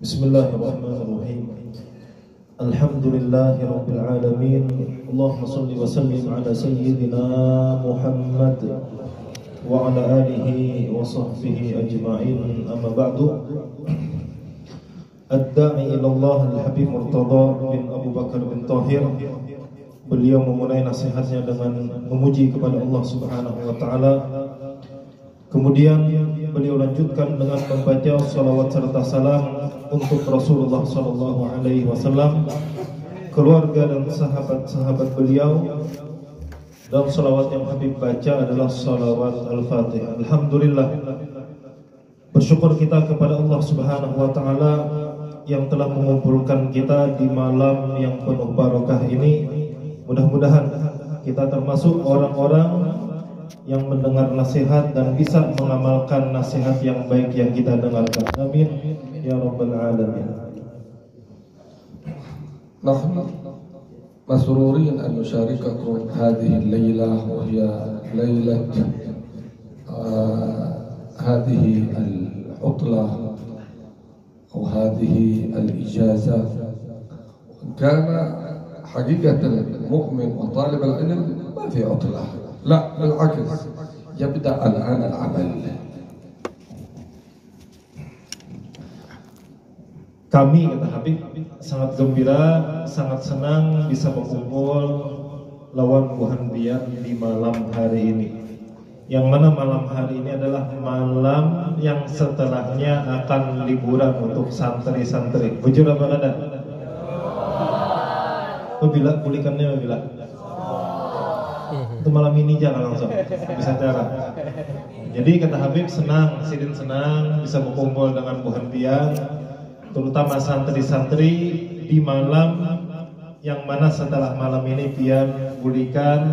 Bismillahirrahmanirrahim. Alhamdulillahi rabbil alamin. Allahumma salli wa sallim ala sayyidina Muhammad wa ala alihi wa sahbihi ajma'in. Amma ba'du. Ad-da'i ila Allah al-Habib Murtada bin Abu Bakar bin Tahir. Beliau memulai nasihatnya dengan memuji kepada Allah Subhanahu wa taala. Kemudian beliau lanjutkan dengan membaca salawat serta salam untuk Rasulullah sallallahu alaihi wasallam, keluarga dan sahabat-sahabat beliau. Dan salawat yang Habib baca adalah salawat Al-Fatihah. Alhamdulillah, bersyukur kita kepada Allah Subhanahu wa taala yang telah mengumpulkan kita di malam yang penuh barakah ini. Mudah-mudahan kita termasuk orang-orang yang mendengar nasihat dan bisa mengamalkan nasihat yang baik yang kita dengarkan. Amin ya rabbal alamin. Nahnu masrurin an nusharikakum hadhihi al-lailah wa hiya lailat hadhihi al-utlah aw hadhihi al-ijazah. Kana haqiqatan mu'min wa talib al-ilm ma fi utlah. لا بالعكس يبدأ الآن العمل. Kami, kata Habib, sangat gembira, sangat senang bisa berkumpul lawan Buhan Biak di malam hari ini. Yang mana malam hari ini adalah malam yang setelahnya akan liburan untuk santri-santri. Bujur apa kada? Bila pulihkannya bila. Itu malam ini jangan langsung bisa cara. Jadi kata Habib senang, Sidin senang bisa berkumpul dengan Buhan Biak, terutama santri-santri di malam yang mana setelah malam ini pian pulihkan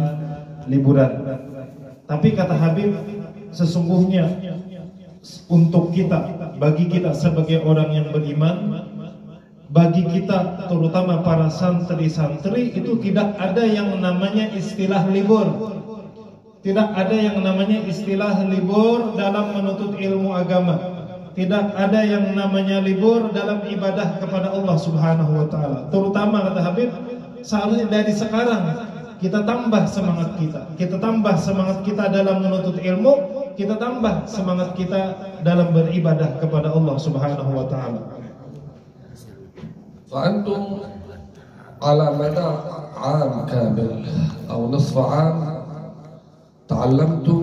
liburan. Tapi kata Habib, sesungguhnya untuk kita, bagi kita sebagai orang yang beriman, bagi kita terutama para santri-santri itu tidak ada yang namanya istilah libur. Tidak ada yang namanya istilah libur dalam menuntut ilmu agama. Tidak ada yang namanya libur dalam ibadah kepada Allah Subhanahu wa taala. Terutama kata Habib, seharusnya dari sekarang kita tambah semangat kita. Kita tambah semangat kita dalam menuntut ilmu, kita tambah semangat kita dalam beribadah kepada Allah Subhanahu wa taala. فأنتم على مدى عام كامل أو نصف عام تعلمتم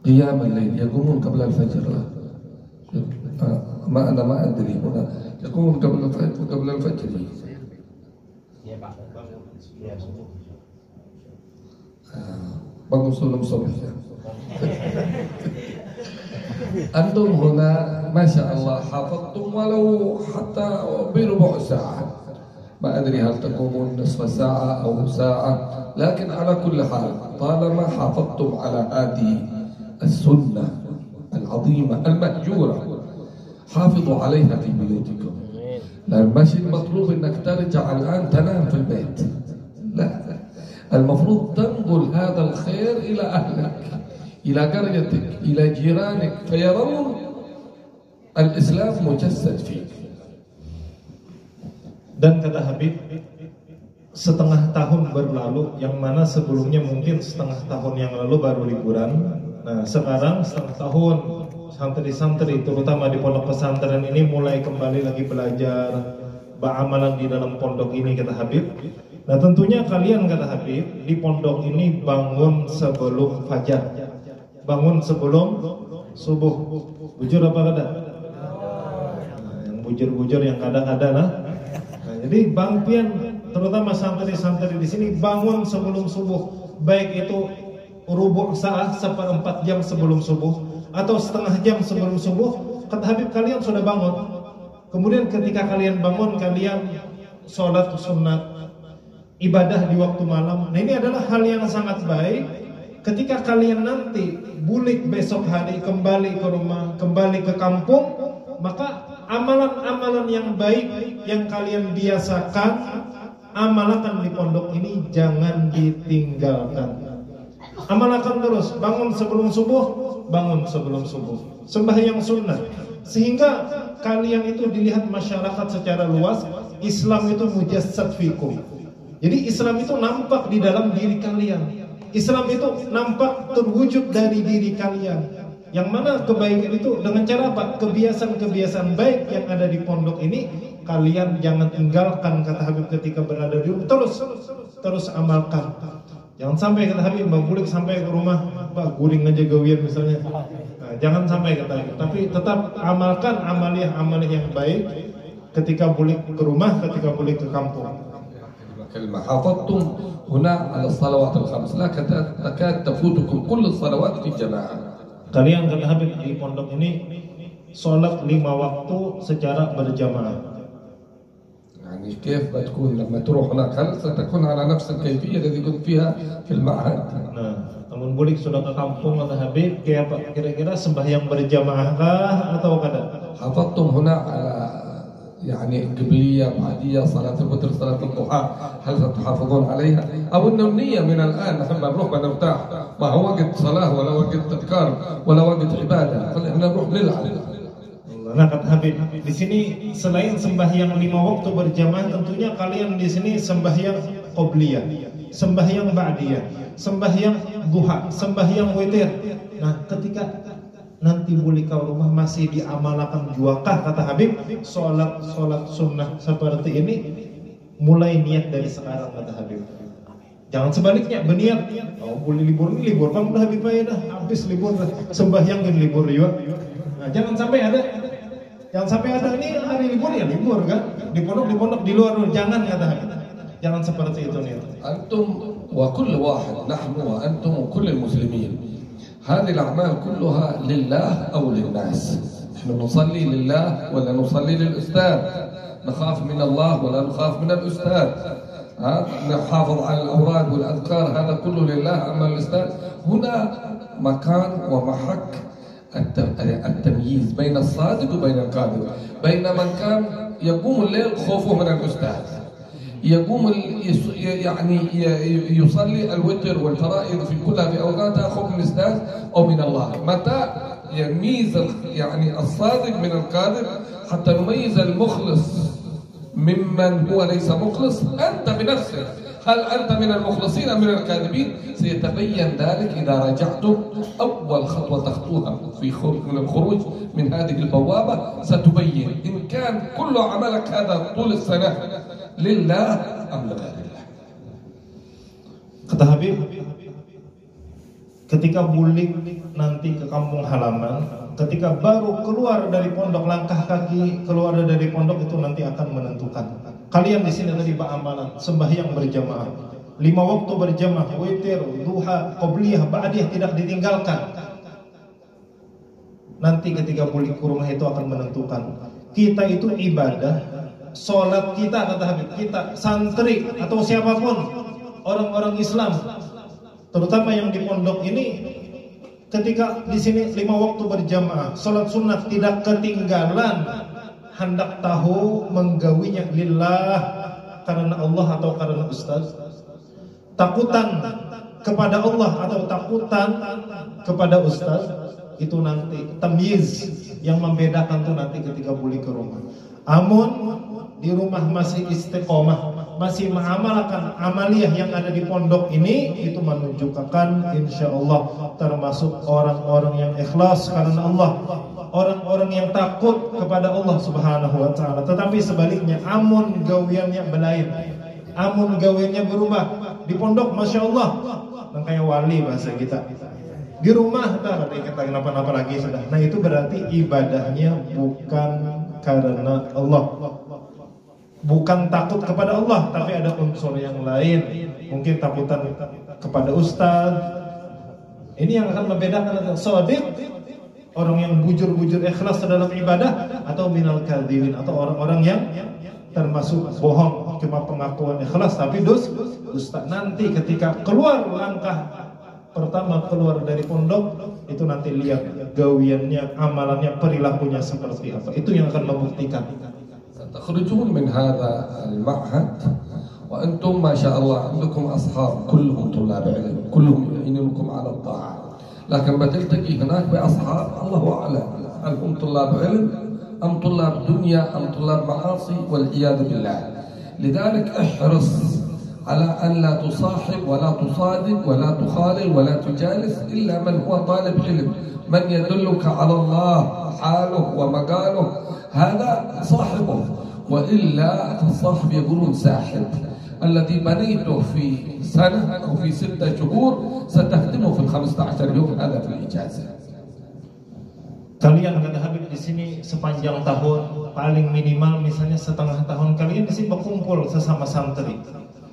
قيام الليل، يقومون قبل الفجر. أنا ما أدري هنا يقومون قبل الفجر. bangun sebelum subuh. أنتم هنا ما شاء الله حافظتم ولو حتى بربع ساعة، ما أدري هل تقومون نصف ساعة أو ساعة، لكن على كل حال طالما حافظتم على هذه السنة العظيمة المهجورة حافظوا عليها في بيوتكم. لا مش المطلوب أنك ترجع الآن تنام في البيت، لا، المفروض تنقل هذا الخير إلى أهلك، إلى قريتك، إلى جيرانك، فيرون الإسلام مجسد فيك. Dan kata Habib, setengah tahun berlalu, yang mana sebelumnya mungkin setengah tahun yang lalu baru liburan. Nah sekarang setengah tahun santri-santri terutama di pondok pesantren ini mulai kembali lagi belajar, beramalan di dalam pondok ini kata Habib. Nah tentunya kalian kata Habib di pondok ini bangun sebelum fajar, bangun sebelum subuh. Bujur apa kada? Nah, yang bujur-bujur yang kada-kada nah. Jadi Bang Pian terutama santri-santri di sini bangun sebelum subuh, baik itu rubuh saat seperempat jam sebelum subuh atau setengah jam sebelum subuh. Kata Habib kalian sudah bangun. Kemudian ketika kalian bangun kalian sholat sunat, ibadah di waktu malam. Nah ini adalah hal yang sangat baik. Ketika kalian nanti bulik besok hari kembali ke rumah, kembali ke kampung, maka amalan-amalan yang baik yang kalian biasakan amalkan di pondok ini jangan ditinggalkan. Amalkan terus, bangun sebelum subuh, sembahyang sunnah. Sehingga kalian itu dilihat masyarakat secara luas, Islam itu mujassad fikum. Jadi Islam itu nampak di dalam diri kalian. Islam itu nampak terwujud dari diri kalian. Yang mana kebaikan itu dengan cara apa? Kebiasaan-kebiasaan baik yang ada di pondok ini kalian jangan tinggalkan, kata Habib ketika berada di rumah. Terus amalkan. Jangan sampai, kata Habib, Mbak Bulik sampai ke rumah, Pak guring aja gawian misalnya. Nah, jangan sampai, kata Habib. Tapi tetap amalkan amaliyah yang baik ketika Bulik ke rumah, ketika Bulik ke kampung. كلمة حافظتم هنا على الصلوات الخمس لا تكاد تفوتكم كل الصلوات في جماعة. Kalian, kata Habib, di pondok ini sholat 5 waktu secara berjamaah. يعني كيف بتكون لما تروح هناك؟ هل ستكون على نفس الكيفية التي كنت فيها في المعهد؟ Nah, namun Bulik sudah ke kampung, kata Habib, kayak apa? Kira-kira sembahyang berjamaah kah atau kada? حافظتم هنا على يعني قبلية بعدية صلاة الوتر صلاة الضحى هل ستحافظون عليها؟ أو إنه النية من الآن نحن بنروح بنرتاح ما هو وقت صلاة ولا وقت تذكار ولا وقت عبادة خلينا نروح نلعب. Nah, kata Habib, di sini selain sembahyang 5 waktu berjamaah, tentunya kalian di sini sembahyang qobliyah, sembahyang ba'diyah, sembahyang duha, sembahyang witir. Nah, ketika nanti Bulik ke rumah masih diamalkan juakah, kata Habib, sholat sunnah seperti ini mulai niat dari sekarang, kata Habib. Jangan sebaliknya berniat, oh boleh libur kan udah Habib aja dah, habis libur dah, sembahyang kan libur juga. Nah, jangan sampai ada ini hari libur ya libur kan, di pondok di luar, jangan, kata Habib. Jangan seperti itu nih. Antum wa kullu wahid, nahnu wa antum wa kullu muslimin. هذه الأعمال كلها لله أو للناس. نحن نصلي لله ولا نصلي للأستاذ، نخاف من الله ولا نخاف من الأستاذ، نحافظ على الأوراد والأذكار، هذا كله لله. أما الأستاذ هنا مكان ومحك التمييز بين الصادق وبين الكاذب، بين من كان يقوم الليل خوفه من الأستاذ، يقوم يعني يصلي الوتر والفرائض في كلها في أوقاتها خوف من الأستاذ أو من الله. متى يميز يعني الصادق من الكاذب حتى نميز المخلص ممن هو ليس مخلص؟ أنت بنفسك، هل أنت من المخلصين أم من الكاذبين؟ سيتبين ذلك إذا رجعتم. أول خطوة تخطوها من الخروج من هذه البوابة ستبين إن كان كل عملك هذا طول السنة لله أم لغير الله. Kata Habib, ketika Bulik nanti ke kampung halaman, ketika baru keluar dari pondok, langkah kaki keluar dari pondok itu nanti akan menentukan. Kalian di sini tadi amalan sembahyang berjamaah, 5 waktu berjamaah, witir, duha, qobliyah, ba'diyah tidak ditinggalkan. Nanti ketika Bulik ke rumah itu akan menentukan. Kita itu ibadah, sholat kita, kata Habib, kita santri atau siapapun orang-orang Islam, terutama yang di pondok ini, ketika di sini 5 waktu berjamaah, sholat sunnah tidak ketinggalan, hendak tahu menggawinya lillah, karena Allah atau karena ustaz, takutan kepada Allah atau takutan kepada ustaz, itu nanti tamyiz yang membedakan tuh nanti ketika Bulik ke rumah. Amun di rumah masih istiqomah, masih mengamalkan amaliyah yang ada di pondok ini, itu menunjukkan insya Allah termasuk orang-orang yang ikhlas karena Allah, orang-orang yang takut kepada Allah Subhanahu wa Ta'ala. Tetapi sebaliknya, amun gawiannya belain, amun gawiannya berubah di pondok, masya Allah, kayak wali bahasa kita. Di rumah tak kita kenapa-napa lagi sudah. Nah, itu berarti ibadahnya bukan karena Allah, bukan takut kepada Allah, tapi ada unsur yang lain. Mungkin takutan kepada ustaz. Ini yang akan membedakan antara shadiq, orang yang bujur-bujur ikhlas dalam ibadah, atau minal kadzibin, atau orang-orang yang termasuk bohong, cuma pengakuan ikhlas tapi dusta. Nanti ketika keluar langkah pertama keluar dari pondok, itu nanti lihat gawiannya, amalannya, perilakunya seperti apa. Itu yang akan membuktikan. تخرجون من هذا المعهد وأنتم ما شاء الله عندكم أصحاب كلهم طلاب علم، كلهم يعينونكم على الطاعة، لكن بتلتقي هناك بأصحاب الله أعلم هل هم طلاب علم أم طلاب دنيا أم طلاب معاصي والعياذ بالله. لذلك احرص على أن لا تصاحب ولا تصادق ولا تخالل ولا تجالس إلا من هو طالب علم، من يدلك على الله حاله ومقاله هذا صاحبه، وإلا فالصاحب يقولون ساحب. الذي بنيته في سنة أو في 6 شهور ستهدمه في 15 يوم. هذا في الإجازة. Kalian kata Habib di sini sepanjang tahun, paling minimal misalnya setengah tahun, kalian di sini berkumpul sesama santri.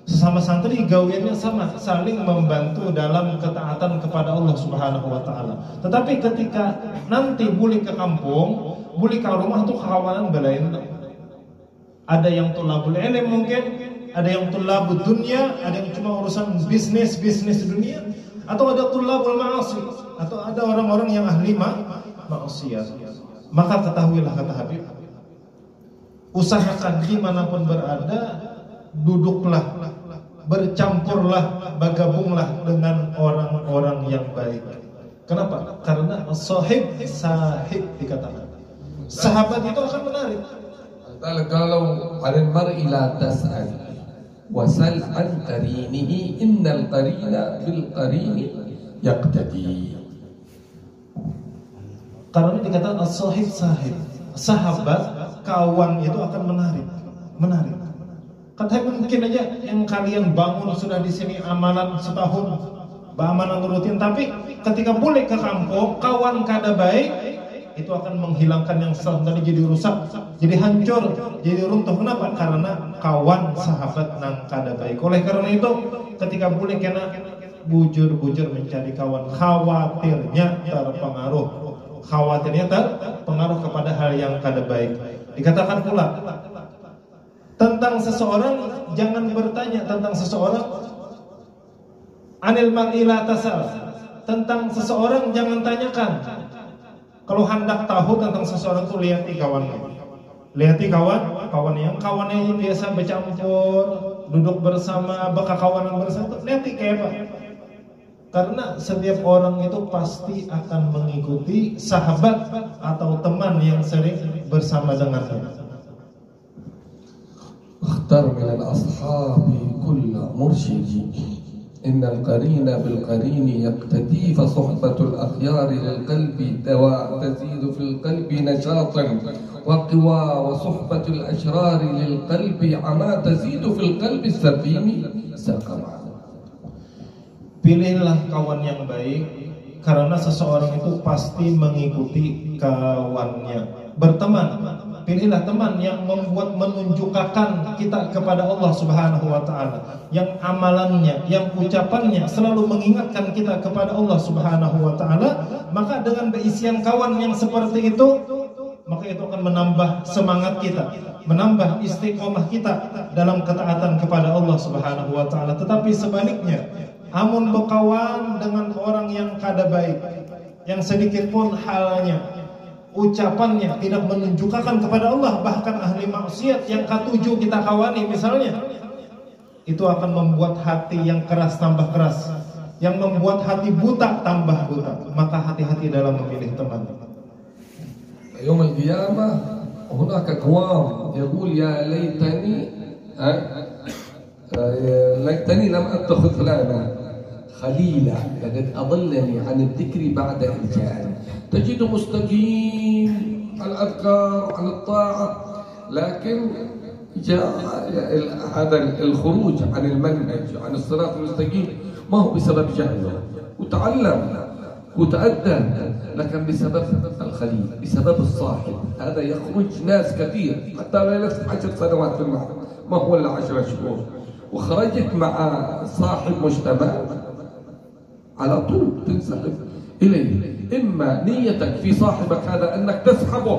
Sesama santri gawiannya sama, saling membantu dalam ketaatan kepada Allah Subhanahu wa taala. Tetapi ketika nanti balik ke kampung, balik ke rumah tuh kawanan belain. Ada yang tulabul ilm mungkin, ada yang tulabul dunia, ada yang cuma urusan bisnis dunia, atau ada tulabul ma'asi, atau ada orang-orang yang ahli maksiat. Maka ketahuilah kata Habib, usahakan dimanapun berada, duduklah, bercampurlah, bergabunglah dengan orang-orang yang baik. Kenapa? Karena sahib dikatakan. Sahabat itu akan menarik. Kalau ada mar'i la tas'al wasal an qarinihi innal qarina bil qarini yaqtadi. Karena dikatakan as-sahib sahib, sahabat, kawan itu akan menarik. Kata mungkin aja yang kalian bangun sudah di sini amalan setahun, amalan rutin, tapi ketika balik ke kampung, kawan kada baik, itu akan menghilangkan yang tadi jadi rusak, jadi hancur, jadi runtuh. Kenapa? Karena kawan sahabat nang kada baik. Oleh karena itu, ketika balik kena bujur-bujur mencari kawan, khawatirnya terpengaruh kepada hal yang kada baik. Dikatakan pula tentang seseorang, jangan bertanya tentang seseorang anil mar'i la tasal. Tentang seseorang jangan tanyakan. Kalau hendak tahu tentang seseorang tuh lihati kawannya. Lihati kawannya yang biasa bercampur, duduk bersama, berkawanan bersama, lihati kayak apa? Karena setiap orang itu pasti akan mengikuti sahabat atau teman yang sering bersama dengannya. اختر من الأصحاب كل مرشد إن القرين بالقرين يقتدي فصحبة الأخيار للقلب دواء تزيد في القلب نشاطا وقوى وصحبة الأشرار للقلب عما تزيد في القلب السقيم سقما. Pilihlah kawan yang baik, karena seseorang itu pasti mengikuti kawannya. Berteman, pilihlah teman yang membuat menunjukkan kita kepada Allah Subhanahu wa taala, yang amalannya, yang ucapannya selalu mengingatkan kita kepada Allah Subhanahu wa taala. Maka dengan berisian kawan yang seperti itu, maka itu akan menambah semangat kita, menambah istiqomah kita dalam ketaatan kepada Allah Subhanahu wa taala. Tetapi sebaliknya, amun berkawan dengan orang yang kada baik, yang sedikit pun halnya, ucapannya tidak menunjukkan kepada Allah, bahkan ahli maksiat yang ketujuh kita kawani misalnya, itu akan membuat hati yang keras tambah keras, yang membuat hati buta tambah buta. Maka hati-hati dalam memilih teman. يوم القيامة هناك أقوام يقول يا ليتني لم أتخذ فلانا خليلا لقد أضلني عن الذكر بعد إذ جاءني. تجد مستقيم على الأذكار على الطاعة، لكن جاء هذا الخروج عن المنهج عن الصراط المستقيم ما هو بسبب جهله، وتعلم وتأدى، لكن بسبب الخليل، بسبب الصاحب. هذا يخرج ناس كثير حتى لا يلف 10 سنوات في المعهد، ما هو إلا 10 شهور، وخرجت مع صاحب مجتمع على طول تنسحب إليه. إما نيتك في صاحبك هذا أنك تسحبه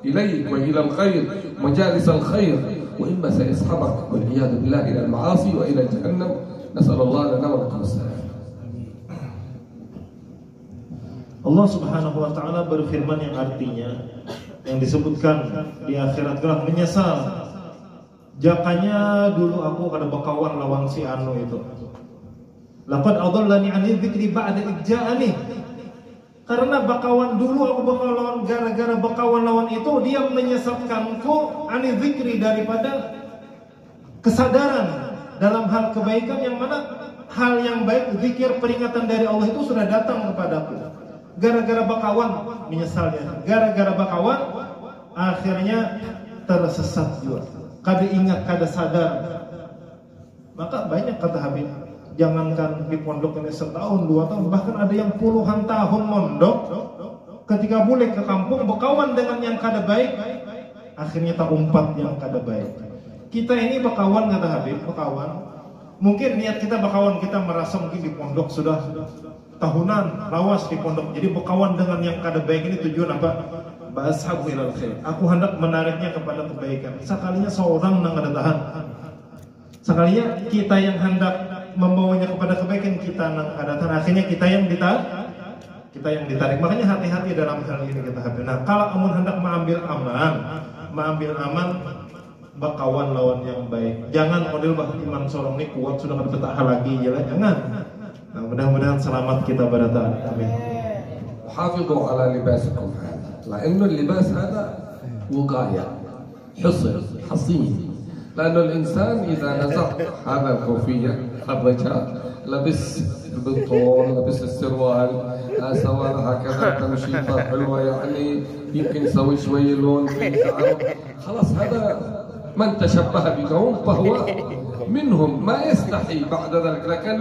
إليك وإلى الخير مجالس الخير، وإما سيسحبك والعياذ بالله إلى المعاصي وإلى جهنم. نسأل الله لنا ولكم السلام. Allah Subhanahu wa taala berfirman yang artinya, yang disebutkan di akhirat kelak menyesal, jakanya dulu aku kada berkawan lawan si anu itu. Laqad adallani 'ani dzikri ba'da idja'ani. Karena bakawan dulu aku bakal lawan, gara-gara bakawan lawan itu dia menyesatkanku ani zikri, daripada kesadaran dalam hal kebaikan, yang mana hal yang baik, zikir, peringatan dari Allah itu sudah datang kepadaku. Gara-gara bakawan menyesalnya, gara-gara bakawan akhirnya tersesat juga. Kada ingat, kada sadar. Maka banyak kata Habib, jangankan di pondok ini setahun, 2 tahun, bahkan ada yang puluhan tahun mondok, ketika boleh ke kampung berkawan dengan yang kada baik, akhirnya terumpat yang kada baik. Kita ini berkawan, kata Habib, berkawan. Mungkin niat kita berkawan, kita merasa mungkin di pondok sudah tahunan lawas di pondok, jadi berkawan dengan yang kada baik ini tujuan apa? Ba'ashabu ilal khair. Aku hendak menariknya kepada kebaikan. Sekalinya seorang nang kada tahan. Sekalinya kita yang hendak membawanya kepada kebaikan, kita nang kada tahan, akhirnya kita yang ditarik. Makanya hati-hati dalam hal ini kita hati. Nah, kalau amun hendak mengambil aman, bakawan lawan yang baik. Jangan model bah iman sorong ini kuat sudah kada bertahan lagi, jangan. Nah, mudah-mudahan selamat kita pada taat. Amin. حافظوا على لباسكم هذا، لأن اللباس هذا وقاية، حصين. لأن الإنسان إذا نزع هذا الكوفية خرجها، لبس البنطلون، لبس السروال، سوى هكذا تمشي حلوة، يعني يمكن يسوي شوية لون في شعره، خلاص هذا من تشبه بقوم فهو منهم، ما يستحي بعد ذلك. لكن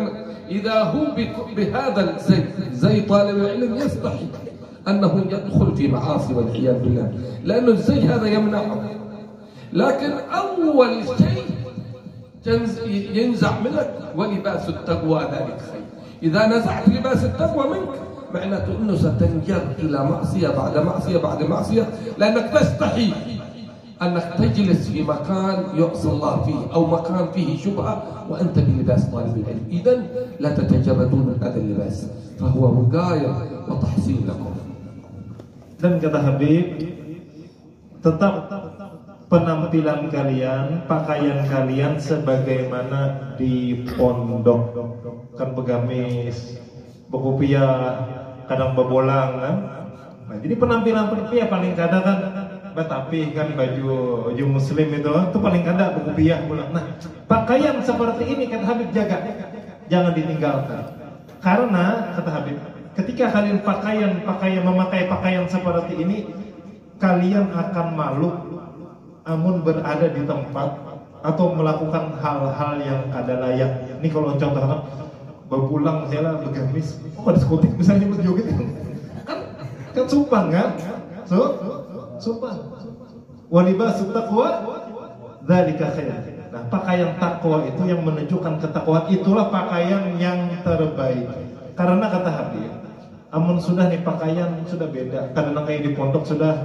إذا هو بهذا الزي، زي طالب العلم، يستحي أنه يدخل في معاصي والعياذ بالله، لأن الزي هذا يمنعه. لكن أول شيء ينزع منك ولباس التقوى ذلك خير. إذا نزعت لباس التقوى منك معناته أنه ستنجر إلى معصية بعد معصية بعد معصية، لأنك تستحي أنك تجلس في مكان يعصى الله فيه أو مكان فيه شبهة وأنت بلباس طالب العلم. إذن لا تتجردون من هذا اللباس، فهو وقاية وتحصين لكم. Dan kata Habib, tetap penampilan kalian, pakaian kalian sebagaimana di pondok, kan begamis, berkopiah, kadang berbolang kan. Nah, jadi penampilan paling kadang kan tapi kan baju muslim itu paling kada berkopiah pulang. Nah, pakaian seperti ini kata Habib jaga, jangan ditinggalkan. Karena kata Habib, ketika kalian memakai pakaian seperti ini, kalian akan malu amun berada di tempat atau melakukan hal-hal yang kada layak. Ini kalau contohnya berpulang saya begamis, pada skutik misalnya berjoget kan sumpah kan? Sumpah. Walibasut taqwa dzalika khair. Nah, pakaian takwa itu yang menunjukkan ketakwaan, itulah pakaian yang terbaik. Karena kata Habib, amun sudah nih pakaian sudah beda. Kadang kayak di pondok sudah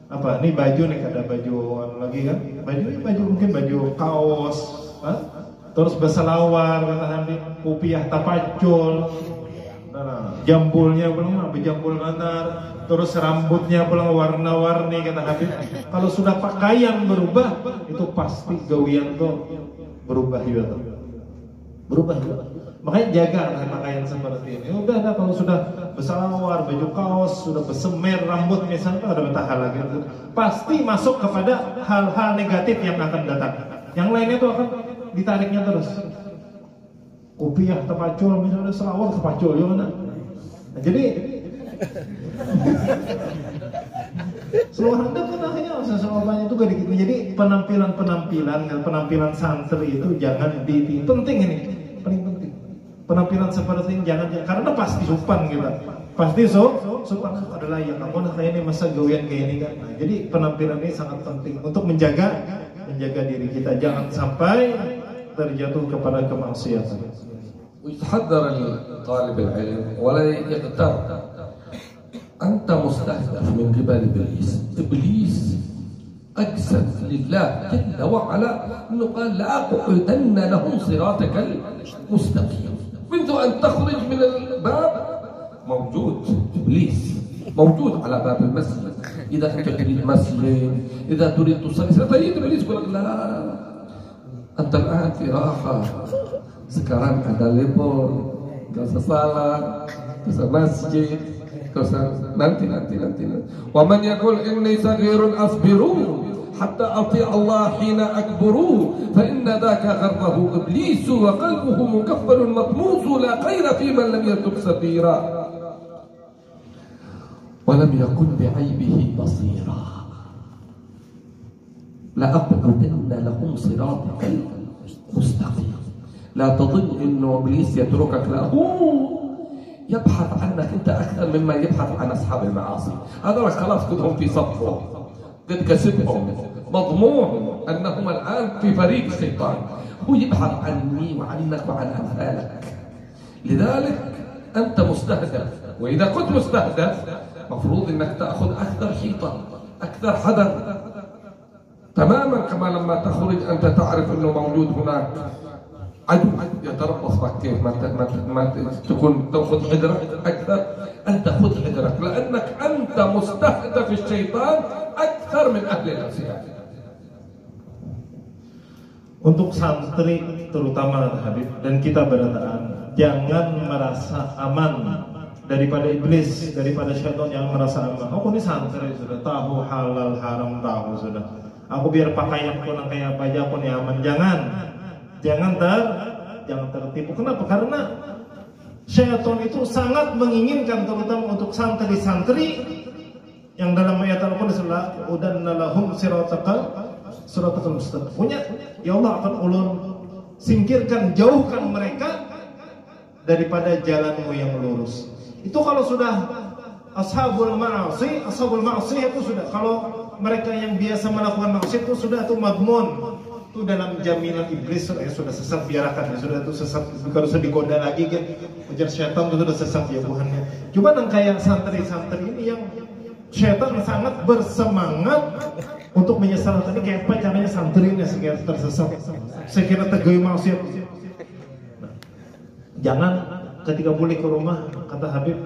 apa? Nih baju nih kada baju lagi kan? Baju mungkin baju kaos, terus berselawar kata Habib, kopiah tapacul. Nah, jambulnya belum berjambul nganar, terus rambutnya pulang warna-warni kata Habib. Kalau sudah pakaian berubah, itu pasti gawian tuh berubah juga. Makanya jaga pakaian seperti ini. Udah kalau sudah bersalawar, baju kaos, sudah bersemer rambut misalnya, ada bertahan lagi, pasti masuk kepada hal-hal negatif yang akan datang. Yang lainnya tuh akan ditariknya terus. Kopiah terpacul, misalnya selawar terpacul juga nah. Jadi seluruh Anda kan akhirnya sesuatu itu gak dikit. Jadi penampilan santri itu jangan penting ini, paling penting. Penampilan seperti ini jangan, karena pasti sopan kita. Pasti sopan adalah yang kamu kayak ini masa gawian kayak ini kan. Nah, jadi penampilan ini sangat penting untuk menjaga diri kita, jangan sampai terjatuh kepada kemaksiatan. ويتحذر طالب العلم ولا يغتر. أنت مستهدف من قبل إبليس أقسم لله جل وعلا أنه قال لأقعدن لهم صراطك المستقيم. منذ أن تخرج من الباب موجود إبليس، موجود على باب المسجد. إذا أنت تريد مسجد، إذا تريد تصلي تجد إبليس يقول لا أنت الآن في راحة، sekarang ada libur, gak usah salat, gak usah masjid, nanti. Wa man yaqul inni saghirun asbiru hatta ati Allah hina akburu fa inna dhaka gharrahu iblis wa qalbuhu mukaffalun matmus la khayra fi man lam yatub sabira wa lam yakun bi'aybihi basira la aq'udanna lahum siratakal mustaqim. لا تظن انه ابليس يتركك، لا هو يبحث عنك انت اكثر مما يبحث عن اصحاب المعاصي. هذول خلاص كلهم في صفه، قد كسبهم، مضمون انهم الان في فريق الشيطان. هو يبحث عني وعنك وعن امثالك. لذلك انت مستهدف، واذا كنت مستهدف مفروض انك تاخذ اكثر حيطه، اكثر حذر تماما كما لما تخرج انت تعرف انه موجود هناك عدو يتربص بك. كيف ما تكون تاخذ حذرك اكثر، انت خذ حذرك لانك انت مستهدف الشيطان اكثر من اهل الاسياد. Untuk santri terutama Habib dan kita berataan, jangan merasa aman daripada iblis, daripada syaitan. Jangan merasa aman. Aku ini santri sudah tahu halal haram, tahu sudah. Aku biar pakaianku nang kayak apa aja aku nih aman. Jangan tertipu. Kenapa? Karena syaitan itu sangat menginginkan, terutama untuk santri-santri yang dalam ayat Al-Quran disebut udanna lahum siratal mustaqim. Punya ya Allah akan ulun singkirkan, jauhkan mereka daripada jalanmu yang lurus. Itu kalau sudah ashabul ma'asi itu sudah, kalau mereka yang biasa melakukan maksiat itu sudah itu madmun. Itu dalam jaminan iblis sudah sesat, biarkan ya, sudah itu sesat. Kalau sudah digoda lagi kan ujar syaitan itu sudah sesat ya Tuhannya. Cuma yang kayak santri-santri ini yang syaitan sangat bersemangat untuk menyesal. Tadi kayak apa caranya santri ini sekira tersesat, sekira tergoi maksiat. Jangan ketika balik ke rumah, kata Habib,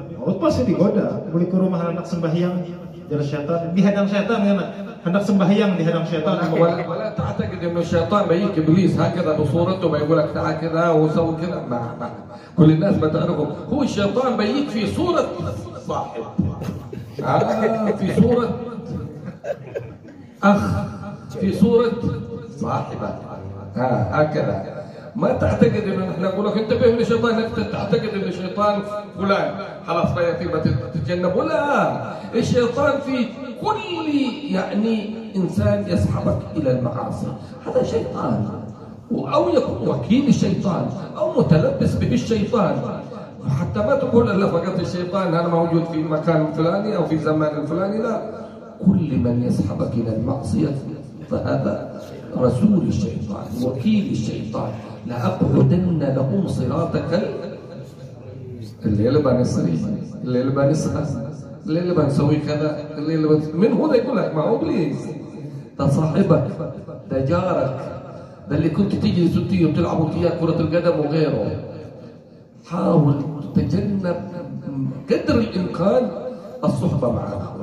pasti digoda. Balik ke rumah anak sembahyang, jadi syaitan dihadang syaitan kan. hendak sembahyang di hadang syaitan. ولا تعتقد انه الشيطان بيجيك ابليس هكذا بصورته بيقول لك تعال كذا وسوي كذا. كل الناس بتعرفه هو الشيطان بيجيك في صورة صاحب، في صورة أخ، في صورة صاحبة، هكذا. ما تعتقد انه نحن نقول لك انتبه من الشيطان، انت تعتقد ان الشيطان فلان خلاص بياتي تتجنبه. لا، الشيطان في كل يعني انسان يسحبك الى المعاصي هذا شيطان، او يكون وكيل الشيطان او متلبس به الشيطان. حتى ما تقول الا فقط الشيطان هذا موجود في مكان فلاني او في زمان الفلاني، لا، كل من يسحبك الى المعصيه فهذا رسول الشيطان، وكيل الشيطان. لأقعدن لهم صراطك الليل بنسري، الليل بنسري، الليل بنسوي كذا، الليل من هو يقول لك ما هو ابليس، ده صاحبك، ده جارك، ده اللي كنت تجلس فيه وتلعبوا فيها كرة القدم وغيره. حاول تتجنب قدر الإمكان الصحبة معه.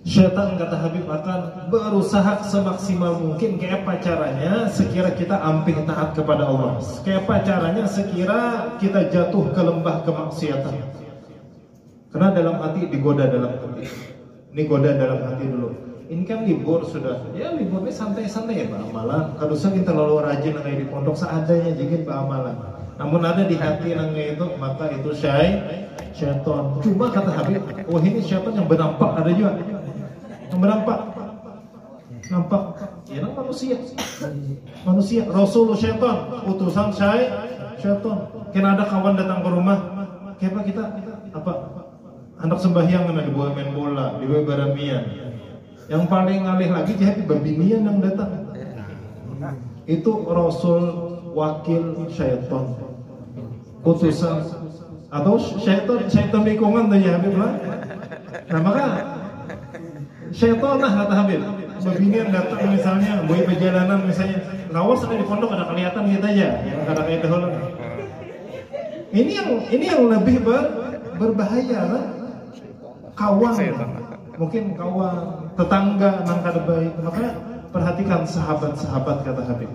Syaitan kata Habib akan berusaha semaksimal mungkin kayak apa caranya sekira kita ampih taat kepada Allah, kayak apa caranya sekira kita jatuh ke lembah kemaksiatan. Karena dalam hati digoda dalam hati. Ini goda dalam hati dulu. Ini kan libur sudah, ya liburnya santai-santai ya beramalan. Kalau kita terlalu rajin kayak di pondok seadanya jadi beramalan. Namun ada di hati nangnya itu, maka itu syaitan. Cuma kata Habib, oh ini syaitan yang bernampak ada juga. Nampak ya manusia Rasul syaitan, utusan syaitan. Kena ada kawan datang ke rumah, kayak kita apa anak sembahyang kena dibawa main bola, dibawa baramian. Yang paling ngalih lagi jadi babinian yang datang, itu Rasul wakil syaitan, utusan atau syaitan lingkungan tuh ya Habib lah. Nah maka syaitan lah kata Habib, babinian datang misalnya, boy perjalanan misalnya, ngawas ada di pondok ada kelihatan gitu aja, ada kayak dahulu. Ini yang lebih berbahaya lah. Kawan, mungkin kawan, tetangga nangkar baik. Maka perhatikan sahabat-sahabat kata Habib.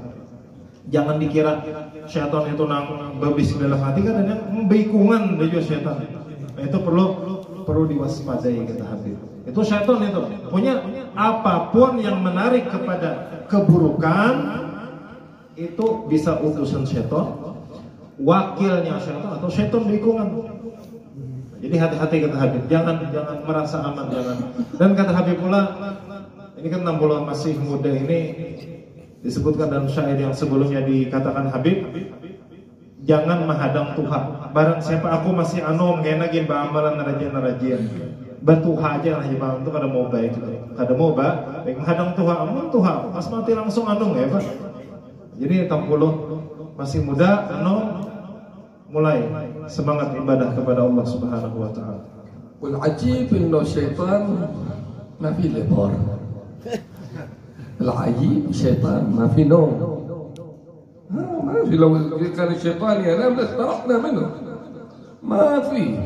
Jangan dikira syaitan itu nang babis dalam hati, kan ada yang baikungan juga syaitan. Nah, itu perlu perlu diwaspadai kata Habib. Itu syaitan itu punya apapun yang menarik kepada keburukan itu bisa utusan syaitan, wakilnya syaitan atau syaitan lingkungan. Jadi hati-hati kata Habib, jangan merasa aman, jangan. Dan kata Habib pula, ini kan 60 masih muda ini disebutkan dalam syair yang sebelumnya dikatakan Habib, jangan menghadang Tuhan. Barang siapa aku masih anom kayak nagin amalan narajian bantu aja lah bang itu kada mau baik gitu. Kada mau baik menghadang Tuhan, amun Tuhan pas mati langsung anom ya Pak. Jadi 60 masih muda anom mulai semangat ibadah kepada Allah Subhanahu wa taala. Wal ajib inna syaitan ma fi libar. Al ajib syaitan ma fi nawm. ما في لو كان الشيطان ينام لاسترحنا منه ما في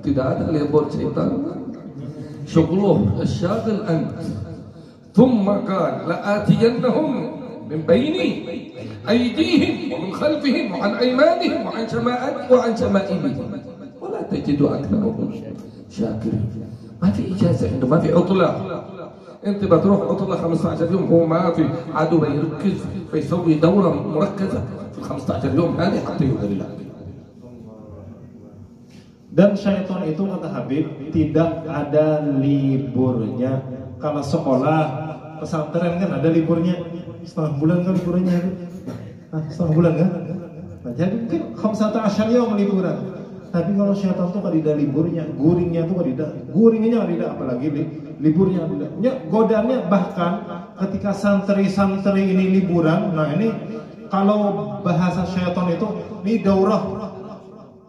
tidak ada libur syaitan شغله الشاغل أنت ثم قال لآتينهم من بين أيديهم ومن خلفهم وعن أيمانهم وعن شمائلهم ولا تجد أكثرهم شاكرين ما في إجازة عنده ما في عطلة انت بتروح عطلة 15 يوم هو ما في عدو يركز فيسوي دورة مركزة في 15 يوم هذه حتى يقدر الله. Dan syaitan itu kata Habib tidak ada liburnya. Kalau sekolah pesantren kan ada liburnya setengah bulan kan liburnya setengah bulan kan. Nah, jadi mungkin 15 yom liburan. Tapi kalau syaitan itu kada liburnya, guringnya itu kada, guringnya kada, apalagi liburnya ada. Godaannya bahkan ketika santri-santri ini liburan. Nah ini kalau bahasa syaitan itu ini daurah,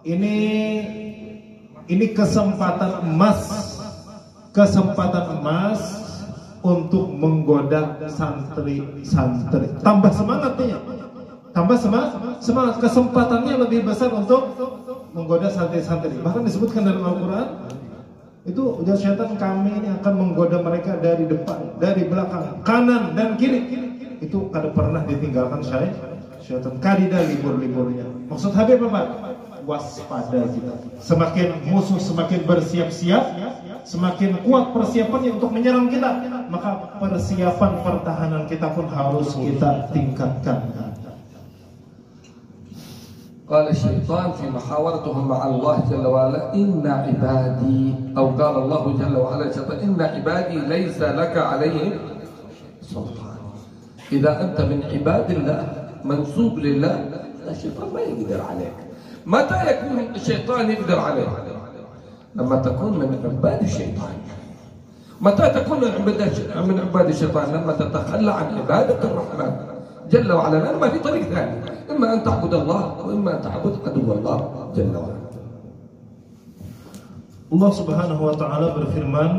ini kesempatan emas untuk menggoda santri-santri. Tambah semangatnya, tambah semangat. Kesempatannya lebih besar untuk menggoda santri-santri. Bahkan disebutkan dalam Al-Quran itu ujar syaitan, kami ini akan menggoda mereka dari depan, dari belakang, kanan dan kiri. Itu kada pernah ditinggalkan syaitan. Kadida libur-liburnya. Maksud Habib apa? Waspada kita. Semakin musuh semakin bersiap-siap, semakin kuat persiapannya untuk menyerang kita, maka persiapan pertahanan kita pun harus kita tingkatkan. قال الشيطان في محاورتهم مع الله جل وعلا إن عبادي أو قال الله جل وعلا إن عبادي ليس لك عليهم سلطان. إذا أنت من عباد الله منسوب لله الشيطان ما يقدر عليك. متى يكون الشيطان يقدر عليك؟ لما تكون من عباد الشيطان. متى تكون من عباد الشيطان؟ لما تتخلى عن عبادة الرحمن جل وعلا. لأن ما في طريق ثاني، إما أن تعبد الله وإما أن تعبد عدو الله جل وعلا. Allah Subhanahu wa taala berfirman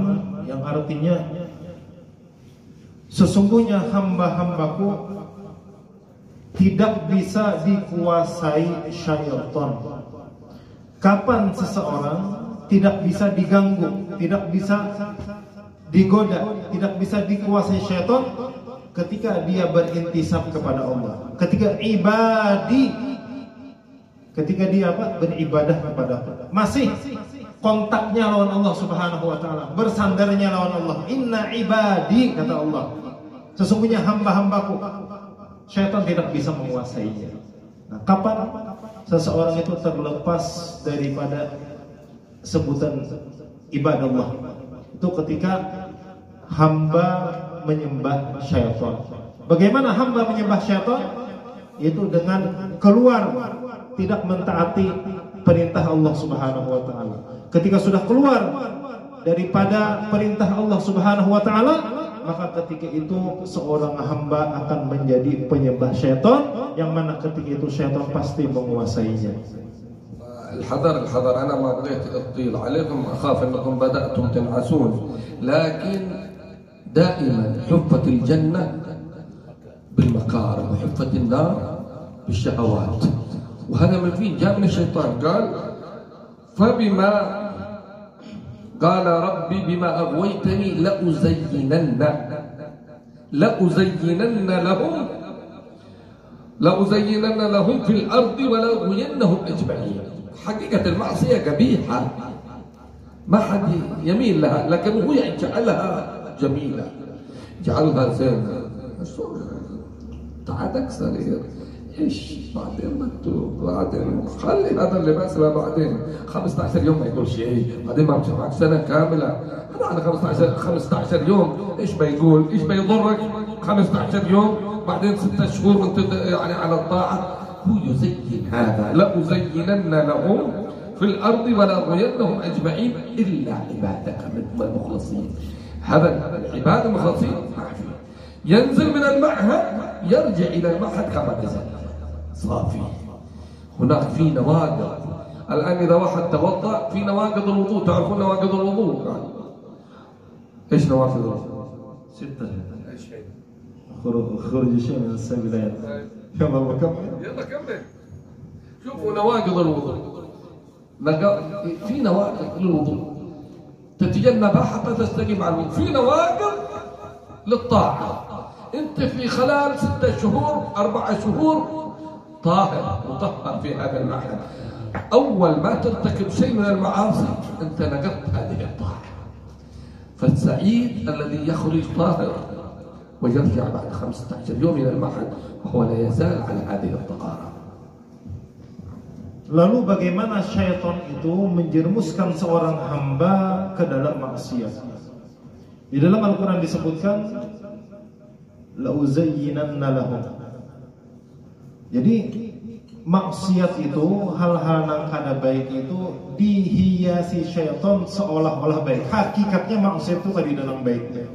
yang artinya sesungguhnya hamba-hambaku tidak bisa dikuasai syaitan. Kapan seseorang tidak bisa diganggu, tidak bisa digoda, tidak bisa dikuasai syaitan? Ketika dia berintisab kepada Allah, ketika dia beribadah kepada Allah, masih kontaknya lawan Allah Subhanahu wa taala, bersandarnya lawan Allah. Inna ibadi, kata Allah, sesungguhnya hamba-hambaku, syaitan tidak bisa menguasainya. Nah, kapan seseorang itu terlepas daripada sebutan ibadah Allah? Itu ketika hamba menyembah syaitan. Bagaimana hamba menyembah syaitan? Itu dengan keluar, tidak mentaati perintah Allah Subhanahu wa taala. Ketika sudah keluar daripada perintah Allah Subhanahu wa taala, maka ketika itu seorang hamba akan menjadi penyembah syaitan, yang mana ketika itu syaitan pasti menguasainya. الحذر أنا ما بغيت أطيل عليكم، أخاف أنكم بدأتم تنعسون، لكن دائما حفت الجنة بالمكارم وحفت النار بالشهوات، وهذا من فين جاء من الشيطان. فبما قال ربي بما أغويتني لأزينن لهم في الأرض ولأغوينهم أجمعين. حقيقة المعصية قبيحة، ما حد يميل لها، لكن هو يجعلها جميلة، يجعلها زينة. تعادك صغير ايش بعدين مكتوب، بعدين خلي هذا اللباس بعدين 15 يوم ما يقول شيء، بعدين ما بتشوف معك سنة كاملة. هذا على 15 يوم ايش بيقول؟ ايش بيضرك 15 يوم؟ بعدين 6 شهور وانت يعني على الطاعة. هو يزين هذا، لأزينن لهم في الأرض ولأغوينهم أجمعين إلا عبادك منهم المخلصين. هذا العباد المخلصين ينزل من المعهد يرجع إلى المعهد كما نزل صافي. هناك في نواقض الآن، إذا واحد توضأ في نواقض الوضوء، تعرفون نواقض الوضوء يعني إيش نواقض الوضوء؟ 6. خروج شيء من السبيلين. يلا بكمل. يلا كمل. شوفوا نواقض الوضوء. في نواقض للوضوء تتجنبها حتى تستقيم على الوضوء. في نواقض للطاعة. أنت في خلال 6 شهور 4 شهور طاهر مطهر في هذا المعنى. أول ما ترتكب شيء من المعاصي أنت نقضت هذه الطاعة. فالسعيد الذي يخرج طاهر ويرجع بعد 15 يوم إلى المعهد وهو لا يزال على هذه الطهارة. Lalu bagaimana syaitan itu menjerumuskan seorang hamba ke dalam maksiat? Di dalam Al-Quran disebutkan la'uzayyinanna lahum. Jadi maksiat itu, hal-hal yang kada baik itu dihiasi syaitan seolah-olah baik. Hakikatnya maksiat itu kada di dalam baiknya.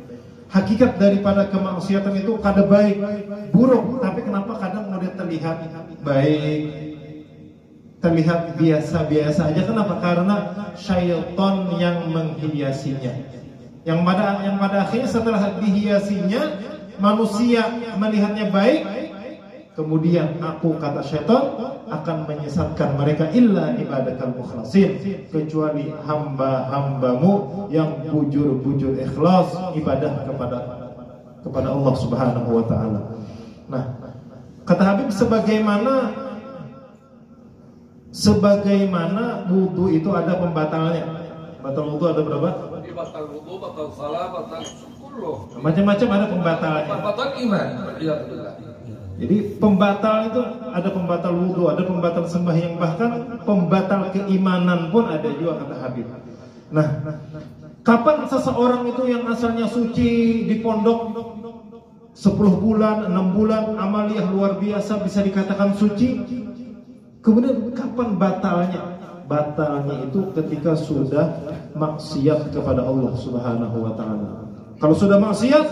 Hakikat daripada kemaksiatan itu kada baik, buruk. Tapi kenapa kadang mau terlihat baik, terlihat biasa-biasa aja? Kenapa? Karena syaitan yang menghiasinya. Yang pada akhirnya setelah dihiasinya, manusia melihatnya baik, kemudian kata syaitan akan menyesatkan mereka illa ibadakal mukhlasin, kecuali hamba-hambamu yang bujur-bujur ikhlas ibadah kepada Allah Subhanahu wa taala. Nah, kata Habib sebagaimana wudu itu ada pembatalnya. Batal wudu ada berapa? Batal wudu, batal salat, batal kullu. Macam-macam ada pembatalnya. Batal iman. Jadi pembatal itu ada pembatal wudu, ada pembatal sembahyang, bahkan pembatal keimanan pun ada juga kata Habib. Nah, kapan seseorang itu yang asalnya suci di pondok 10 bulan, 6 bulan, amaliyah luar biasa bisa dikatakan suci? Kemudian kapan batalnya? Batalnya itu ketika sudah maksiat kepada Allah Subhanahu wa taala. Kalau sudah maksiat,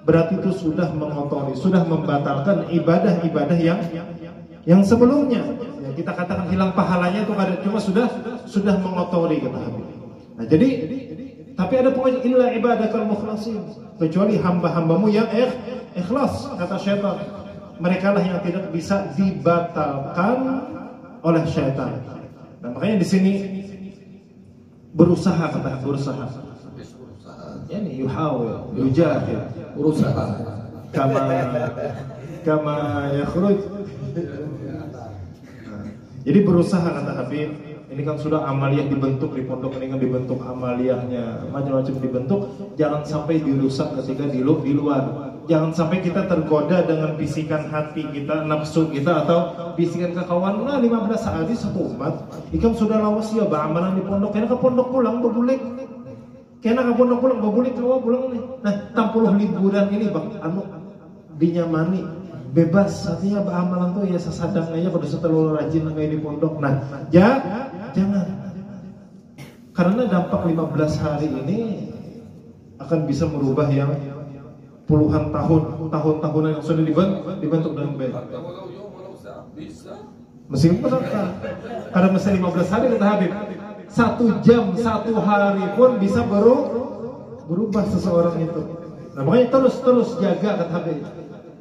berarti itu sudah mengotori, sudah membatalkan ibadah-ibadah yang sebelumnya. Yang kita katakan hilang pahalanya itu kada, cuma sudah mengotori kata Habib. Nah, jadi tapi ada pokoknya illa ibadakal mukhlasin, kecuali hamba-hambamu yang ikhlas kata syaitan. Mereka lah yang tidak bisa dibatalkan oleh syaitan. Nah, makanya di sini berusaha. Yani yuhawil, yujahid, berusaha. Kama yakhruj. Jadi berusaha kata Habib. Ini kan sudah amaliyah dibentuk di pondok ini, kan dibentuk amaliyahnya, macam-macam dibentuk. Jangan sampai dirusak ketika di luar. Jangan sampai kita tergoda dengan bisikan hati kita, nafsu kita, atau bisikan ke kawan. Nah, 15 hari satu umat, ikan sudah lawas ya beramalan di pondok. Kena ke pondok pulang berbulik. Kena ke pondok pulang berbulik kawan pulang nih. Nah, 60 liburan ini bang, dinyamani, bebas. Artinya beramalan tuh ya sesadang aja kalau setelah rajin kayak di pondok. Nah, jangan. Karena dampak 15 hari ini akan bisa merubah yang puluhan tahun-tahunan yang sudah dibentuk dengan baik. Meskipun karena mesti 15 hari kata Habib, 1 jam 1 hari pun bisa berubah seseorang itu. Nah, makanya terus jaga kata Habib.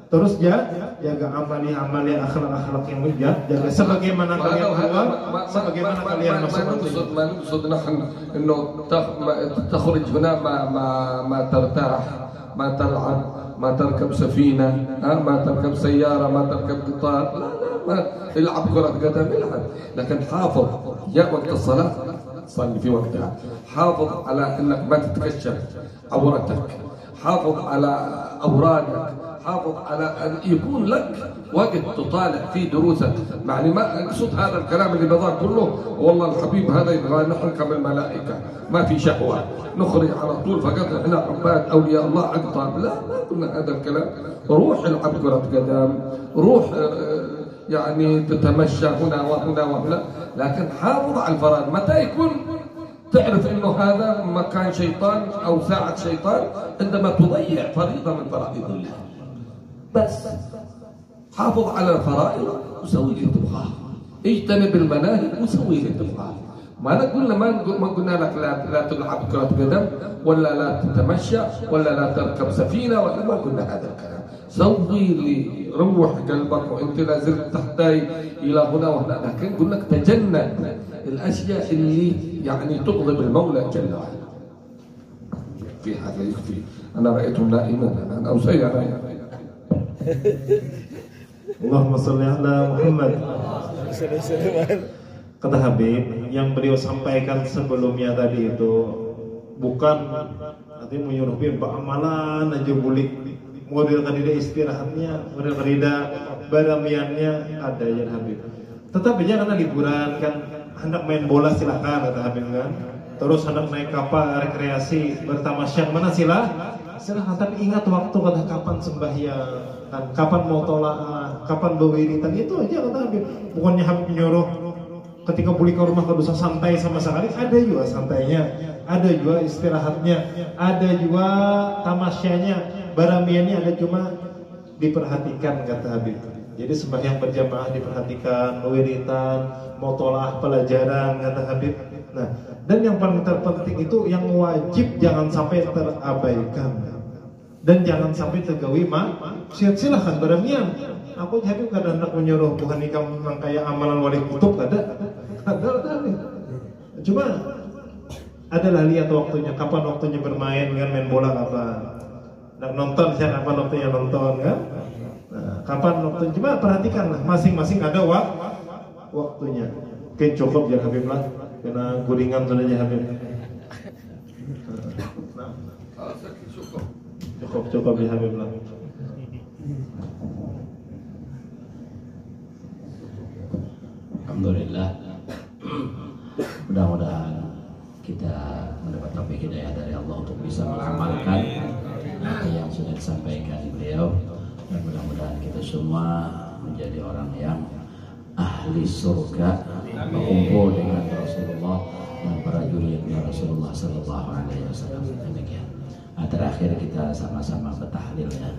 Terus jaga amalia akhlak yang mulia, jaga sebagaimana kalian keluar, sebagaimana kalian masuk. ما نقصد نحن انه تخرج هنا ما ترتاح، ما تلعب، ما تركب سفينة، ما تركب سيارة، ما تركب قطار، لا ما العب كرة قدم، العب، لكن حافظ جاء وقت الصلاة صلي في وقتها. حافظ على انك ما تتكشف عورتك، حافظ على اورادك، حافظ على ان يكون لك وقت تطالع فيه دروسك. يعني ما اقصد هذا الكلام اللي بضاك كله والله الحبيب هذا يبغى نحن كالملائكه ما في شهوه نخرج على طول فقط احنا عباد اولياء الله اقطاب، لا ما قلنا هذا الكلام. روح العب كره قدم، روح يعني تتمشى هنا وهنا وهنا، لكن حافظ على الفرائض. متى يكون تعرف انه هذا مكان شيطان او ساعة شيطان؟ عندما تضيع فريضة من فرائض الله. بس حافظ على الفرائض وسوي اللي تبغاه، اجتنب المناهي وسوي اللي تبغاه. ما قلنا لك لا تلعب كرة قدم ولا لا تتمشى ولا لا تركب سفينة ولا ما قلنا هذا الكلام. سوي اللي روح قلبك وانت لا زلت تحتاج الى هنا وهنا، لكن قلنا لك تجنب الاشياء اللي يعني تغضب المولى جل وعلا. في هذا يكفي. انا رايتهم نائمون الان او سينام. Allahumma sholli ala Muhammad. Kata Habib, yang beliau sampaikan sebelumnya tadi itu bukan nanti menyuruh amalan aja bulik, model kanida istirahatnya, model kanida baramiannya ada ya Habib. Tetapi jangan liburan kan, hendak main bola silakan kata Habib kan. Terus hendak naik kapal rekreasi bertamasya mana silakan, tapi ingat waktu kata kapan sembahyang, kan kapan mau tolaah, kapan berwiritan, itu aja kata Habib. Bukannya Habib menyuruh ketika balik ke rumah kalau bisa santai sama sekali, ada juga santainya, ada juga istirahatnya, ada juga tamasyanya, baramiannya, ada cuma diperhatikan kata Habib. Jadi sembahyang berjamaah diperhatikan, wiritan, mau tolaah pelajaran kata Habib. Nah, dan yang paling terpenting itu yang wajib jangan sampai terabaikan dan jangan sampai tergawi silahkan baramian. Aku Habib kadang hendak menyuruh bukan nikah memang kayak amalan wali kutub ada. Cuma adalah lihat waktunya, kapan waktunya bermain kan, main bola kapan, dan nonton siapa kapan waktunya nonton kan. Nah, kapan waktunya, cuma perhatikan lah, masing-masing ada waktunya. Oke, cukup ya Habib lah, karena guringan sudah ya Habib. Cukup ya Habib lah. Alhamdulillah, mudah-mudahan kita mendapat taufik hidayah dari Allah untuk bisa mengamalkan apa yang sudah disampaikan beliau, dan mudah-mudahan kita semua menjadi orang yang ahli surga, berkumpul dengan Rasulullah dan para juriyatnya Rasulullah Sallallahu Alaihi Wasallam. Demikian. Terakhir kita sama-sama bertahlil ya.